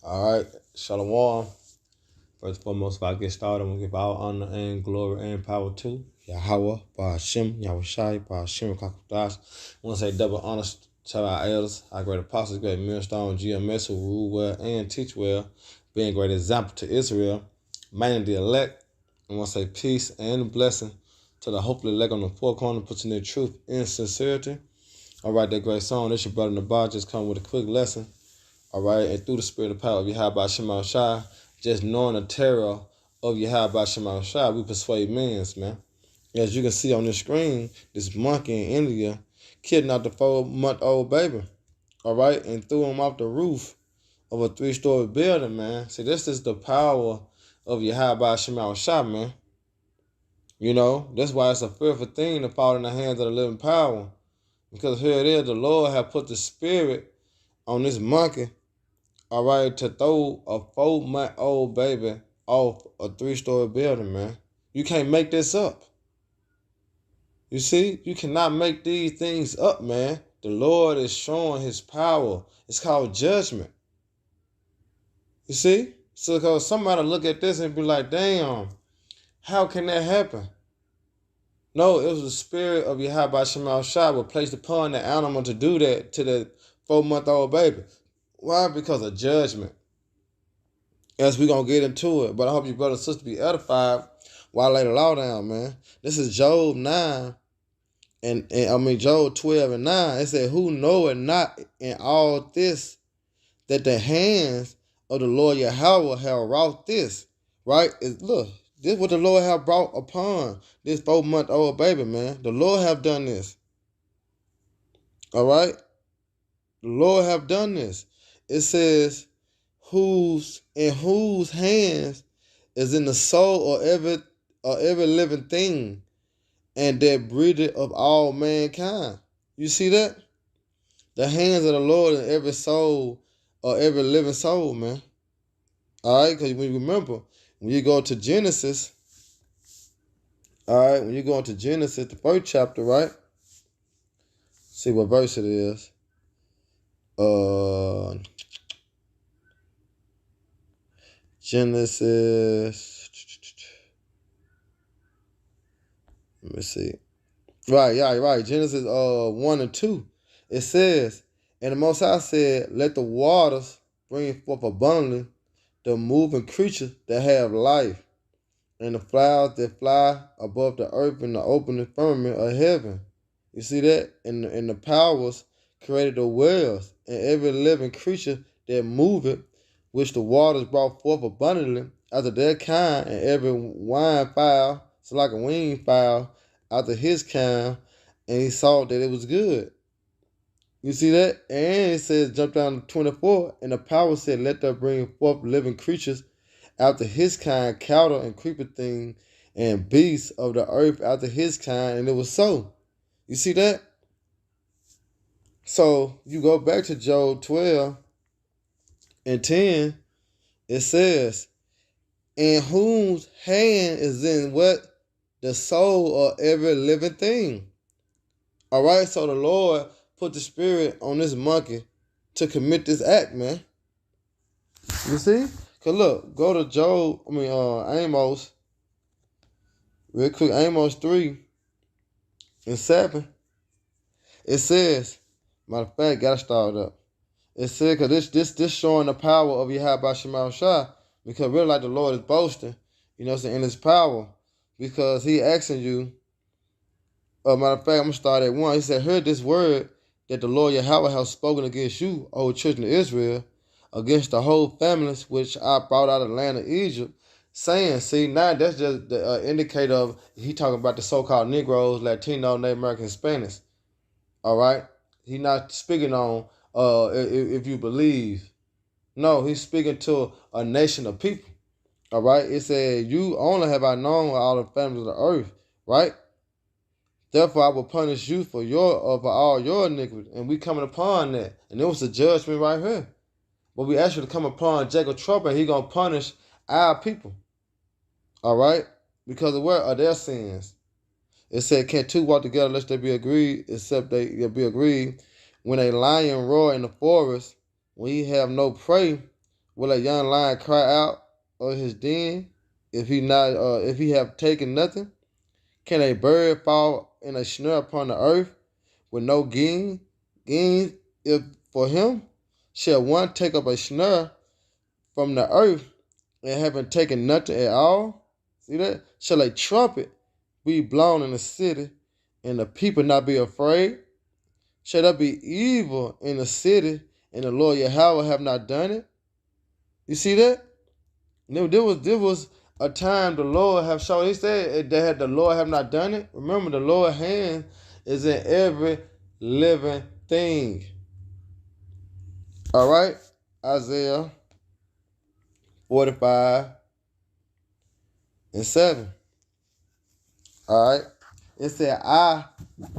All right, Shalom. First and foremost, if I get started, I'm going to give all honor and glory and power to Yahweh, Ba'ashem, Yahushai, Ba'ashem, Kakadash. I want to say double honor to our elders, our great apostles, great millstone, GMS, who rule well and teach well, being a great example to Israel, mainly the elect. I want to say peace and blessing to the hopefully elect on the four corner, putting their truth in sincerity. All right, that great song, this your brother Nabar, just come with a quick lesson. All right, and through the spirit of power of Yahweh Shema Shai, just knowing the terror of Yahweh Shema Shai, we persuade men, man. As you can see on the screen, this monkey in India kidnapped a 4-month-old baby, all right, and threw him off the roof of a 3-story building, man. See, this is the power of Yahweh Shema Shai, man. You know, that's why it's a fearful thing to fall in the hands of the living power. Because here it is, the Lord have put the spirit on this monkey, all right, to throw a 4-month-old baby off a 3-story building, man. You can't make this up. You see, you cannot make these things up, man. The Lord is showing his power. It's called judgment. You see? So because somebody look at this and be like, damn, how can that happen? No, it was the spirit of Yahweh Shema Shai was placed upon the animal to do that to the 4-month-old baby. Why? Because of judgment. As we're going to get into it. But I hope you brothers and sisters be edified while I lay the law down, man. This is Job 9, Job 12 and 9. It said, who knoweth not in all this that the hands of the Lord Yahweh have wrought this? Right? Look, this is what the Lord have brought upon this 4-month-old baby, man. The Lord have done this. All right? The Lord have done this. It says, whose hands is in the soul of every living thing, and that breatheth of all mankind. You see that? The hands of the Lord in every soul, or every living soul, man. All right, because when you remember, when you go to Genesis, all right, when you go into Genesis, the first chapter, right? See what verse it is. Genesis. Let me see. Right, yeah, right. Genesis 1 and 2. It says, and the Most High said, let the waters bring forth abundantly the moving creatures that have life, and the flowers that fly above the earth in the open firmament of heaven. You see that? And the powers created the wells, and every living creature that moveth, which the waters brought forth abundantly after their kind, and every wine fowl, so like a winged fowl, after his kind, and he saw that it was good. You see that? And it says, jump down to 24, and the power said, let there bring forth living creatures after his kind, cattle and creeper thing, and beasts of the earth after his kind, and it was so. You see that? So you go back to Job 12 and 10, it says, in whose hand is in what? The soul of every living thing. All right, so the Lord put the spirit on this monkey to commit this act, man. You see? Cause look, go to Amos, real quick, Amos 3 and 7. It says, matter of fact, gotta start up. It said, cause this showing the power of Yahweh Shema Shai, because really like the Lord is boasting, you know what I'm saying, in his power, because he asking you, matter of fact, I'm gonna start at 1. He said, hear this word that the Lord Yahweh has spoken against you, O children of Israel, against the whole families which I brought out of the land of Egypt, saying, see, now that's just the indicator of, he talking about the so-called Negroes, Latino, Native American, Hispanics. All right? He not speaking on if you believe. No, he's speaking to a nation of people. All right? It said, you only have I known all the families of the earth, right? Therefore, I will punish you for all your iniquity. And we coming upon that. And it was a judgment right here. But we actually come upon Jacob trouble, and he going to punish our people. All right? Because of what are their sins? It said, can two walk together unless they be agreed, except they be agreed? When a lion roar in the forest, when he have no prey, will a young lion cry out of his den if he have taken nothing? Can a bird fall in a snare upon the earth with no gain if for him? Shall one take up a snare from the earth and having taken nothing at all? See that? Shall a trumpet be blown in the city and the people not be afraid? Shall there be evil in the city and the Lord Yahweh have not done it? You see that? There was a time the Lord have shown. He said that the Lord have not done it. Remember, the Lord's hand is in every living thing. All right? Isaiah 45:7. All right? It said, I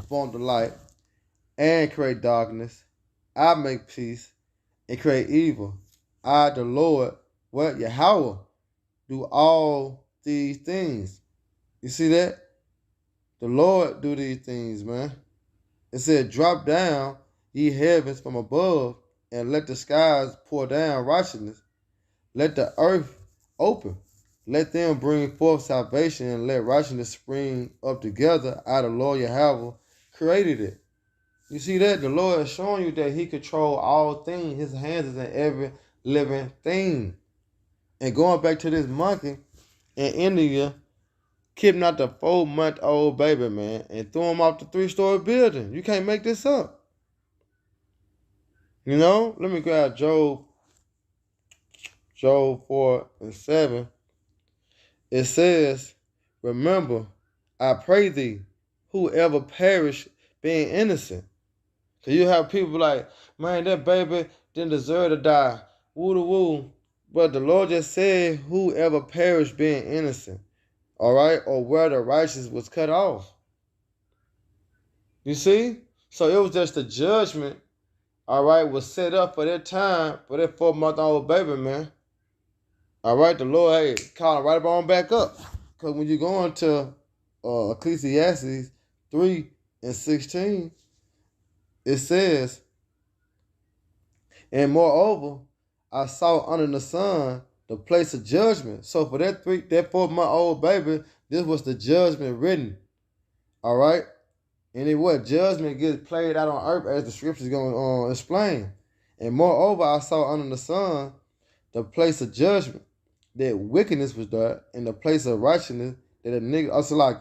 form the light and create darkness. I make peace and create evil. I, the Lord, what? Yahweh, do all these things. You see that? The Lord do these things, man. It said, drop down, ye heavens from above, and let the skies pour down righteousness. Let the earth open. Let them bring forth salvation, and let righteousness spring up together. I, the Lord Yahweh, created it. You see that? The Lord is showing you that he controls all things. His hands is in every living thing. And going back to this monkey in India, kidnapped a 4-month-old baby, man, and threw him off the 3-story building. You can't make this up. You know? Let me grab Job 4:7. It says, remember, I pray thee, whoever perish being innocent. Because you have people like, man, that baby didn't deserve to die. Woo-da-woo. But the Lord just said, whoever perish being innocent. All right? Or where the righteous was cut off. You see? So it was just a judgment, all right, was set up for that time, for that 4-month-old baby, man. All right? The Lord, hey, call it right on back up. Because when you go into Ecclesiastes 3:16, it says, and moreover, I saw under the sun the place of judgment. So for that 4-month-old baby, this was the judgment written. All right? And it what? Judgment gets played out on earth as the scripture is going to explain. And moreover, I saw under the sun the place of judgment, that wickedness was there, and the place of righteousness, that a nigga, also like,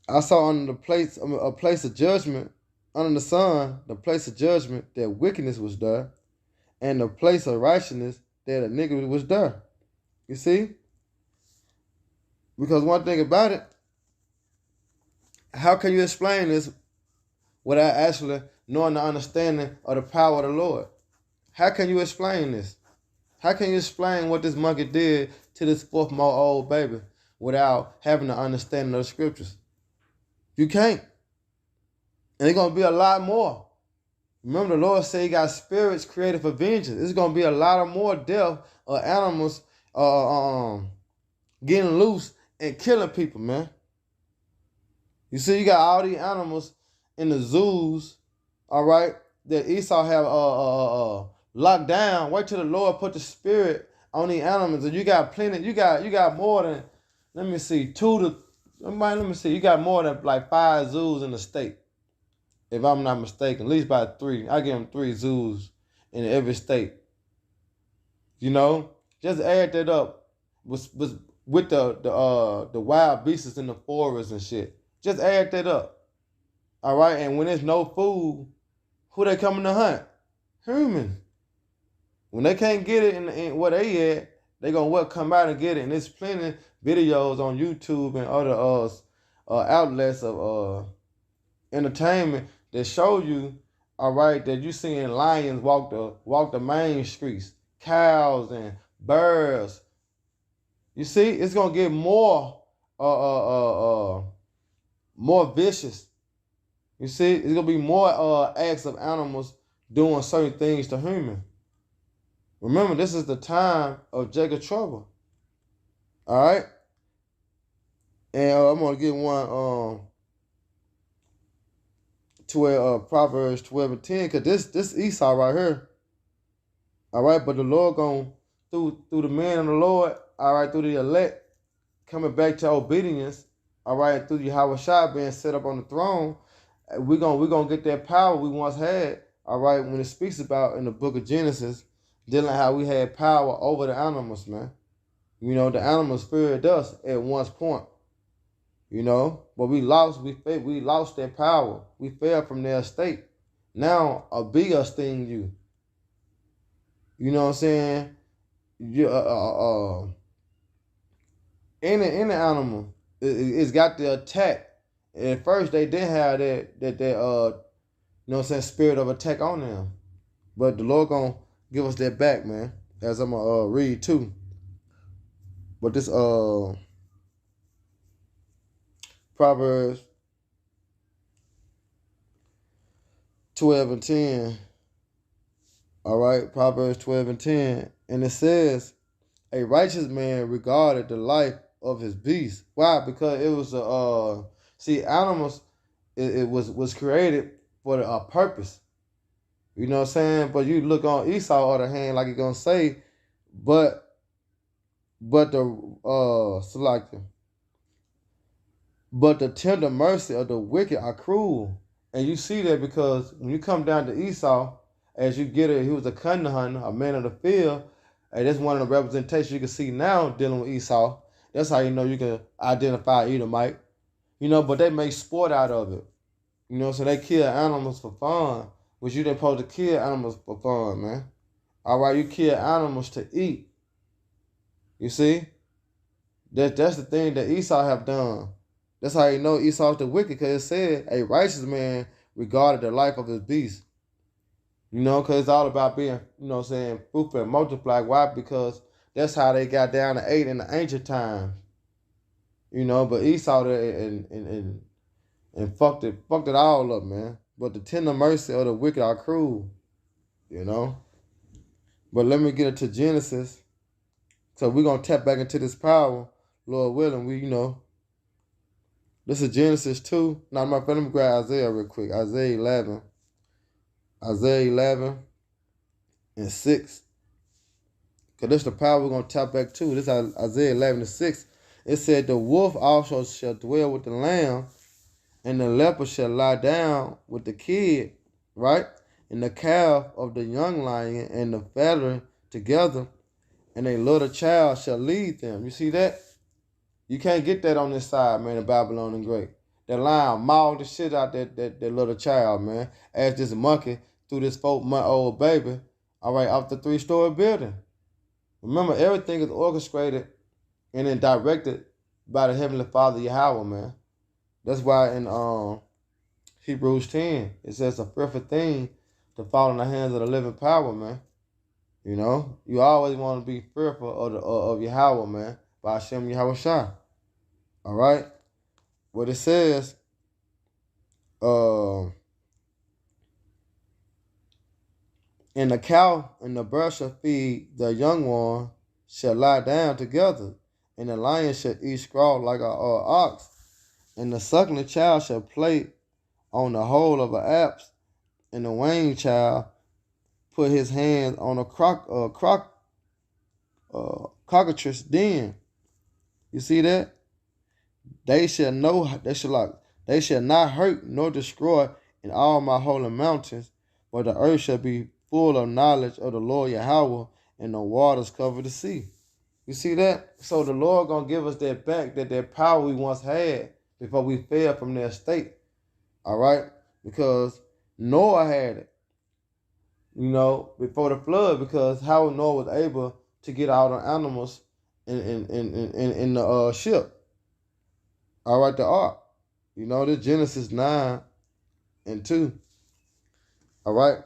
I saw under a place of judgment, under the sun, the place of judgment, that wickedness was there, and the place of righteousness, that a nigga was there. You see? Because one thing about it, how can you explain this without actually knowing the understanding of the power of the Lord? How can you explain this? How can you explain what this monkey did to this 4-month-old baby without having the understanding of the scriptures? You can't. And it's going to be a lot more. Remember, the Lord said he got spirits created for vengeance. It's going to be a lot of more death of animals getting loose and killing people, man. You see, you got all these animals in the zoos, all right, that Esau have locked down. Wait till the Lord put the spirit on these animals, and you got plenty. You got more than, let me see, you got more than like 5 zoos in the state, if I'm not mistaken. At least by 3. I give them 3 zoos in every state. You know, just add that up with the wild beasts in the forest and shit. Just add that up. All right, and when there's no food, who they coming to hunt? Humans. When they can't get it in where they at, they gonna come out and get it. And there's plenty videos on YouTube and other outlets of entertainment that show you, all right, that you seeing lions walk the main streets, cows and birds. You see, it's gonna get more vicious. You see, it's gonna be more acts of animals doing certain things to humans. Remember, this is the time of Jacob's trouble. All right, and I'm gonna get one to Proverbs 12:10, because this Esau right here, All right, but the Lord going through the man of the Lord, all right, through the elect coming back to obedience, all right, through Yahweh Shai being set up on the throne, we gonna get that power we once had, all right, when it speaks about in the book of Genesis, dealing how we had power over the animals, man. You know, the animals feared us at one point, you know, but we lost that power. We fell from their state. Now a bigger sting you. You know what I'm saying? You, any animal, it's got the attack. And at first they didn't have that you know what I'm saying, spirit of attack on them. But the Lord gonna give us that back, man. As I'm gonna read too. But this Proverbs 12 and 10. All right, Proverbs 12 and 10. And it says, a righteous man regarded the life of his beast. Why? Because it was see, animals, it was created for a purpose. You know what I'm saying? But you look on Esau, on the other hand, like you're gonna say, but the selector, but the tender mercy of the wicked are cruel. And you see that because when you come down to Esau, as you get it, he was a cunning hunter, a man of the field. And that's one of the representations you can see now dealing with Esau. That's how you know you can identify Edomite. You know, but they make sport out of it. You know, so they kill animals for fun, which you didn't supposed to kill animals for fun, man. All right, you kill animals to eat. You see? That's the thing that Esau have done. That's how you know Esau's the wicked, because it said a righteous man regarded the life of his beast. You know, because it's all about being, you know what I'm saying, fruitful and multiply. Why? Because that's how they got down to 8 in the ancient times. You know, but Esau and fucked it all up, man. But the tender mercy of the wicked are cruel, you know. But let me get into Genesis. So we're gonna tap back into this power, Lord willing. We, you know, this is Genesis 2. Now, my friend, let me grab Isaiah real quick. Isaiah 11. Isaiah 11 and 6. Because this is the power we're going to tap back to. This is Isaiah 11 and 6. It said, the wolf also shall dwell with the lamb, and the leopard shall lie down with the kid, right? And the calf of the young lion and the fatling together, and a little child shall lead them. You see that? You can't get that on this side, man, of Babylon the Great. That lion mauled the shit out that little child, man. As this monkey threw this 4-month-old baby, all right, off the 3-story building. Remember, everything is orchestrated and then directed by the Heavenly Father, Yahweh, man. That's why in Hebrews 10, it says a fearful thing to fall in the hands of the living power, man. You know, you always want to be fearful of Yahweh, man, by Hashem Yahweh Shai. All right? What it says, and the cow and the bird shall feed the young one, shall lie down together, and the lion shall eat straw like an ox, and the suckling child shall play on the hole of an apple, and the weaned child put his hands on a cockatrice den. You see that? They shall not hurt nor destroy in all my holy mountains, but the earth shall be full of knowledge of the Lord Yahweh, and the waters cover the sea. You see that? So the Lord gonna give us that back, that power we once had before we fell from their state. All right? Because Noah had it, you know, before the flood, because how Noah was able to get all the animals in the ship. All right, the ark. You know, this Genesis 9 and 2. All right?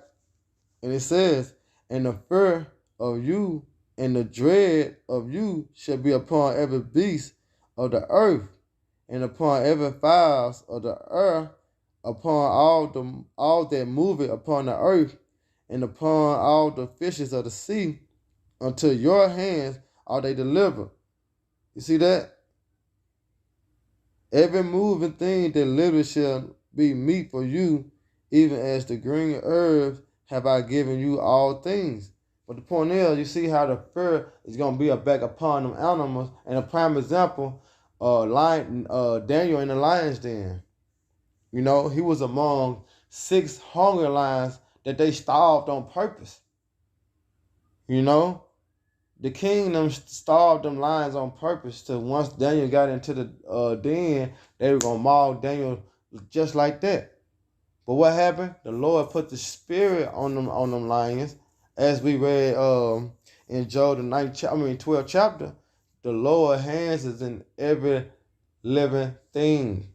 And it says, and the fear of you and the dread of you shall be upon every beast of the earth, and upon every fowls of the earth, upon all that moveth upon the earth, and upon all the fishes of the sea, unto your hands are they delivered. You see that? Every moving thing that liveth shall be meat for you, even as the green herbs have I given you all things. But the point is, you see how the fear is gonna be back upon them animals. And a prime example, Daniel in the lion's den. You know, he was among 6 hunger lions that they starved on purpose. You know, the kingdom starved them lions on purpose to once Daniel got into the den, they were gonna maul Daniel just like that. But what happened? The Lord put the spirit on them lions, as we read in Job the 12th chapter. The Lord's hands is in every living thing.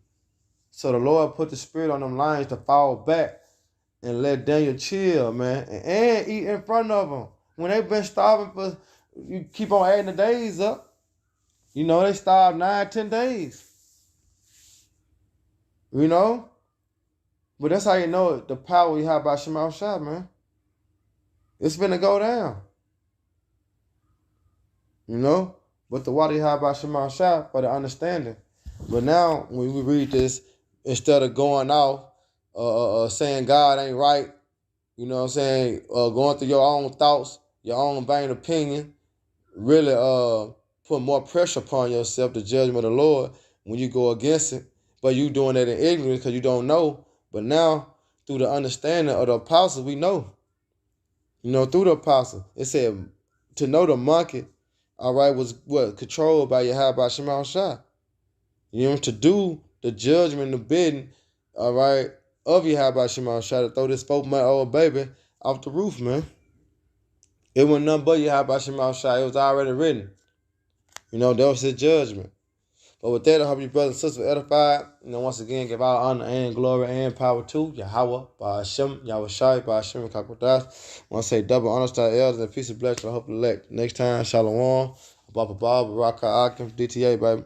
So the Lord put the spirit on them lions to fall back and let Daniel chill, man, and eat in front of them. When they've been starving for, you keep on adding the days up. You know, they starved 9, 10 days. You know? But that's how you know the power you have by Shema Shah, man. It's finna go down. You know? But the water you have by Shema Shah for the understanding. But now, when we read this, instead of going off, saying God ain't right, you know what I'm saying, going through your own thoughts, your own vain opinion, really put more pressure upon yourself, the judgment of the Lord, when you go against it. But you doing that in ignorance because you don't know. But now, through the understanding of the apostles, we know. You know, through the apostle, it said to know the monkey, all right, was what? Controlled by Yahweh Shema Shah. You know, to do the judgment, the bidding, all right, of Yahweh Shema Shah, to throw this 4-month-old baby off the roof, man. It wasn't nothing but Yahweh Shema Shah. It was already written. You know, that was his judgment. But with that, I hope you brothers and sisters were edified. You know, once again, give all honor and glory and power to Yahweh, by Hashem, Yahweh Shai, by Hashem, and Kakodas. I want to say double honor to our elders and peace and blessings. I hope to elect next time. Shalom. Abba, Baraka, Akim, DTA, baby.